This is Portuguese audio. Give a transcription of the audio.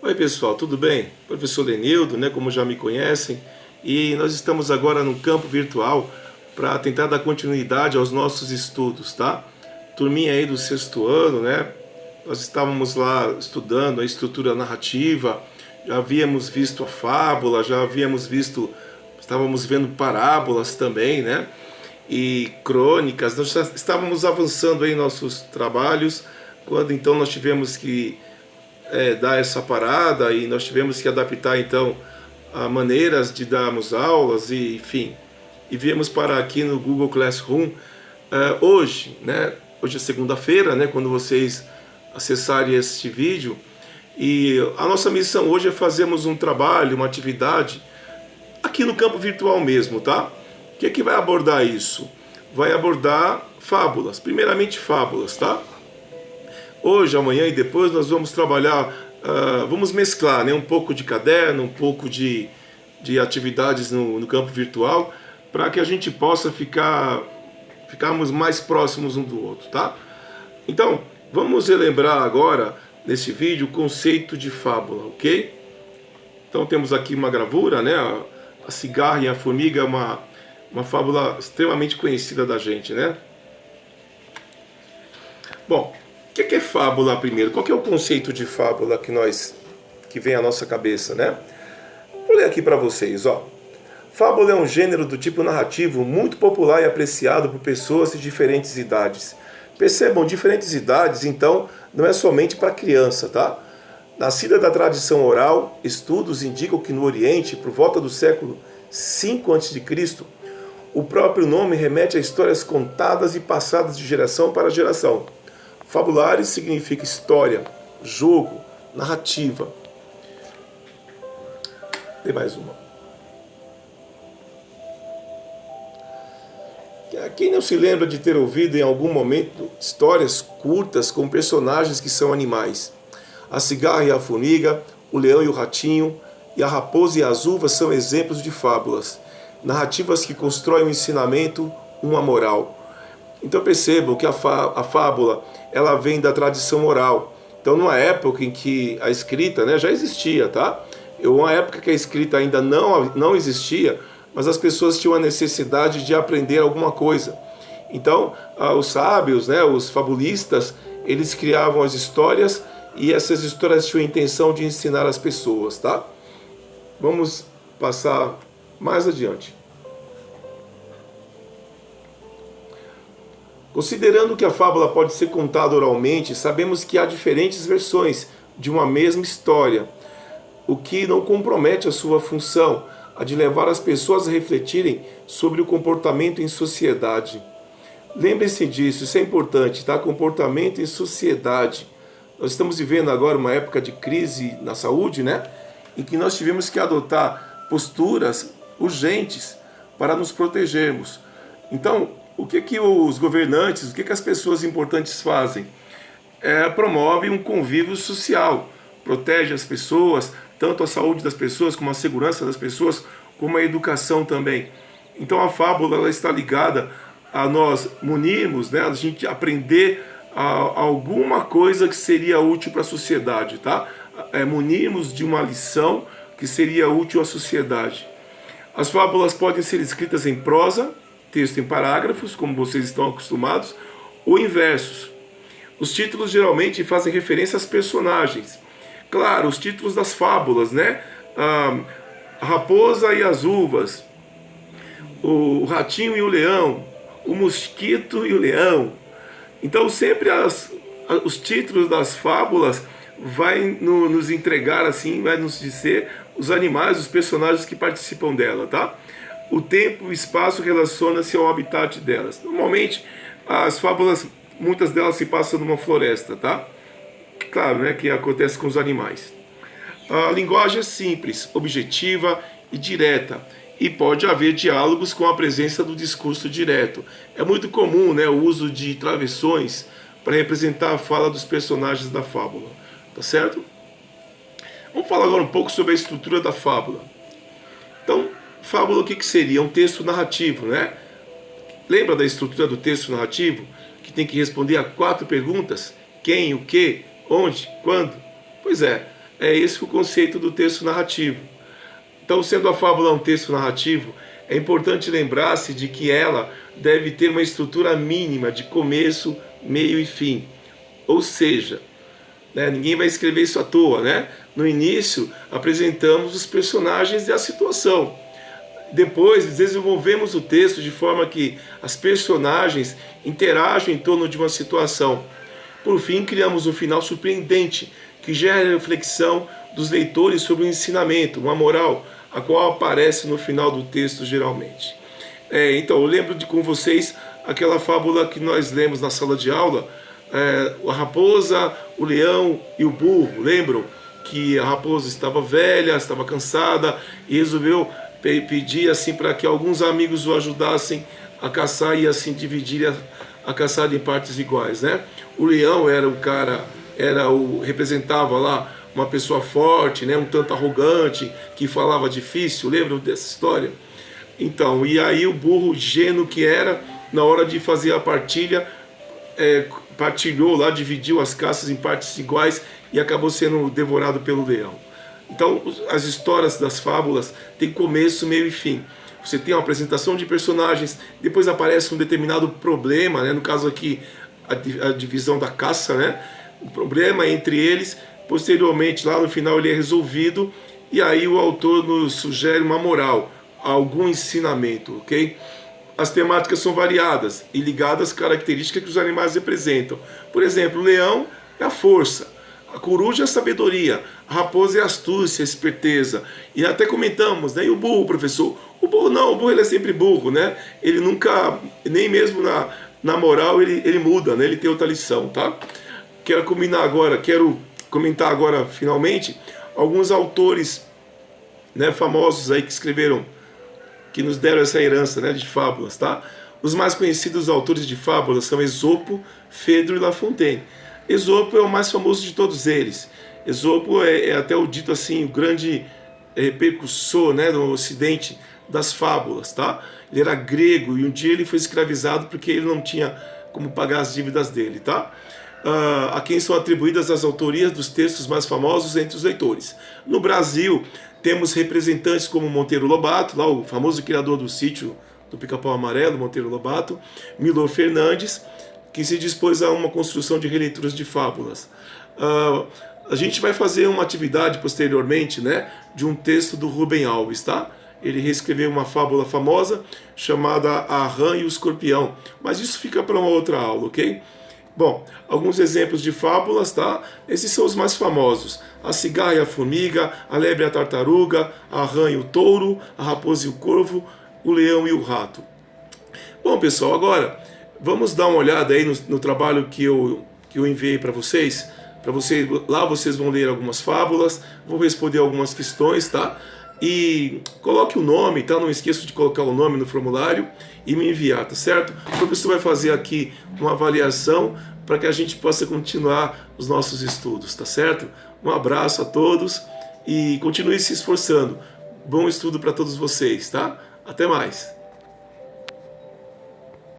Oi pessoal, tudo bem? Professor Lenildo, né, como já me conhecem, e nós estamos agora no campo virtual para tentar dar continuidade aos nossos estudos, tá? Turminha aí do sexto ano, né? Nós estávamos lá estudando a estrutura narrativa, já havíamos visto a fábula, já havíamos visto, estávamos vendo parábolas também, né? E crônicas, nós já estávamos avançando aí em nossos trabalhos, quando então nós tivemos que dar essa parada e nós tivemos que adaptar então a maneiras de darmos aulas e enfim, e viemos parar aqui no Google Classroom hoje, né? Hoje é segunda-feira, né? Quando vocês acessarem este vídeo, e a nossa missão hoje é fazermos um trabalho, uma atividade aqui no campo virtual mesmo, tá? O que é que vai abordar isso? Vai abordar fábulas, primeiramente fábulas, tá? Hoje, amanhã e depois nós vamos trabalhar, vamos mesclar, né, um pouco de caderno, um pouco de atividades no campo virtual, para que a gente possa ficarmos mais próximos um do outro, tá? Então, vamos relembrar agora, nesse vídeo, o conceito de fábula, ok? Então temos aqui uma gravura, né? A cigarra e a formiga é uma fábula extremamente conhecida da gente, né? Bom, o que é fábula primeiro? Qual que é o conceito de fábula que vem à nossa cabeça, né? Vou ler aqui para vocês, ó. Fábula é um gênero do tipo narrativo muito popular e apreciado por pessoas de diferentes idades. Percebam, diferentes idades, então, não é somente para criança, tá? Nascida da tradição oral, estudos indicam que no Oriente, por volta do século V a.C., o próprio nome remete a histórias contadas e passadas de geração para geração. Fabulares significa história, jogo, narrativa. Tem mais uma. Quem não se lembra de ter ouvido em algum momento histórias curtas com personagens que são animais? A cigarra e a formiga, o leão e o ratinho, e a raposa e as uvas são exemplos de fábulas. Narrativas que constroem um ensinamento, uma moral. Então percebam que a fábula ela vem da tradição oral. Então numa época em que a escrita, né, já existia, tá? Uma época que a escrita ainda não existia, mas as pessoas tinham a necessidade de aprender alguma coisa. Então os sábios, né, os fabulistas, eles criavam as histórias e essas histórias tinham a intenção de ensinar as pessoas, tá? Vamos passar mais adiante. Considerando que a fábula pode ser contada oralmente, sabemos que há diferentes versões de uma mesma história, o que não compromete a sua função, a de levar as pessoas a refletirem sobre o comportamento em sociedade. Lembrem-se disso, isso é importante, tá? Comportamento em sociedade. Nós estamos vivendo agora uma época de crise na saúde, né? Em que nós tivemos que adotar posturas urgentes para nos protegermos. Então, o que os governantes, o que as pessoas importantes fazem? Promove um convívio social, protege as pessoas, tanto a saúde das pessoas, como a segurança das pessoas, como a educação também. Então a fábula ela está ligada a nós munirmos, né, a gente aprender alguma coisa que seria útil para a sociedade, tá? Munirmos de uma lição que seria útil à sociedade. As fábulas podem ser escritas em prosa, texto em parágrafos, como vocês estão acostumados, ou em versos. Os títulos geralmente fazem referência aos personagens. Claro, os títulos das fábulas, né? A raposa e as uvas, o ratinho e o leão, o mosquito e o leão. Então sempre os títulos das fábulas vai nos entregar assim, vai nos dizer os animais, os personagens que participam dela, tá? O tempo e o espaço relacionam-se ao habitat delas. Normalmente, as fábulas, muitas delas se passam numa floresta, tá? Claro, né, que acontece com os animais. A linguagem é simples, objetiva e direta. E pode haver diálogos com a presença do discurso direto. É muito comum, né, o uso de travessões para representar a fala dos personagens da fábula. Tá certo? Vamos falar agora um pouco sobre a estrutura da fábula. Então, fábula o que seria? Um texto narrativo, né? Lembra da estrutura do texto narrativo? Que tem que responder a 4 perguntas? Quem, o que, onde, quando? Pois é, É esse o conceito do texto narrativo. Então, sendo a fábula um texto narrativo, é importante lembrar-se de que ela deve ter uma estrutura mínima de começo, meio e fim. Ou seja, né, ninguém vai escrever isso à toa, né? No início, apresentamos os personagens e a situação. Depois, desenvolvemos o texto de forma que as personagens interagem em torno de uma situação. Por fim, criamos um final surpreendente, que gera a reflexão dos leitores sobre o ensinamento, uma moral, a qual aparece no final do texto geralmente. Então, eu lembro com vocês aquela fábula que nós lemos na sala de aula, a raposa, o leão e o burro. Lembram que a raposa estava velha, estava cansada e resolveu pedir assim para que alguns amigos o ajudassem a caçar e assim dividir a caçada em partes iguais, né? O leão era o cara, representava lá uma pessoa forte, né, um tanto arrogante, que falava difícil. Lembram dessa história? Então, e aí o burro, gênio que era, na hora de fazer a partilha, partilhou lá, dividiu as caças em partes iguais e acabou sendo devorado pelo leão. Então, as histórias das fábulas têm começo, meio e fim. Você tem uma apresentação de personagens, depois aparece um determinado problema, né? No caso aqui, a divisão da caça, né? Um problema entre eles, posteriormente, lá no final, ele é resolvido, e aí o autor nos sugere uma moral, algum ensinamento, ok? As temáticas são variadas e ligadas às características que os animais representam. Por exemplo, o leão é a força, a coruja é a sabedoria, a raposa é a astúcia, a esperteza. E até comentamos, né? E o burro, professor? O burro não, o burro ele é sempre burro, né? Ele nunca, nem mesmo na moral, ele muda, né? Ele tem outra lição, tá? Quero comentar agora, finalmente, alguns autores, né, famosos aí que escreveram, que nos deram essa herança, né, de fábulas, tá? Os mais conhecidos autores de fábulas são Esopo, Fedro e La Fontaine. Esopo é o mais famoso de todos eles. Esopo é até o dito assim, o grande precursor, né, no Ocidente das fábulas, tá? Ele era grego e um dia ele foi escravizado porque ele não tinha como pagar as dívidas dele, tá? A quem são atribuídas as autorias dos textos mais famosos entre os leitores. No Brasil, temos representantes como Monteiro Lobato, lá o famoso criador do sítio do Pica-Pau Amarelo, Monteiro Lobato, Milor Fernandes, que se dispôs a uma construção de releituras de fábulas. A gente vai fazer uma atividade posteriormente, né, de um texto do Rubem Alves, tá? Ele reescreveu uma fábula famosa chamada A Rã e o Escorpião, mas isso fica para uma outra aula, ok? Bom, alguns exemplos de fábulas, tá? Esses são os mais famosos. A cigarra e a formiga, a lebre e a tartaruga, a rã e o touro, a raposa e o corvo, o leão e o rato. Bom, pessoal, agora vamos dar uma olhada aí no trabalho que eu enviei para vocês. Lá vocês vão ler algumas fábulas, vou responder algumas questões, tá? E coloque o nome, tá? Não esqueça de colocar o nome no formulário e me enviar, tá certo? O professor vai fazer aqui uma avaliação para que a gente possa continuar os nossos estudos, tá certo? Um abraço a todos e continue se esforçando. Bom estudo para todos vocês, tá? Até mais!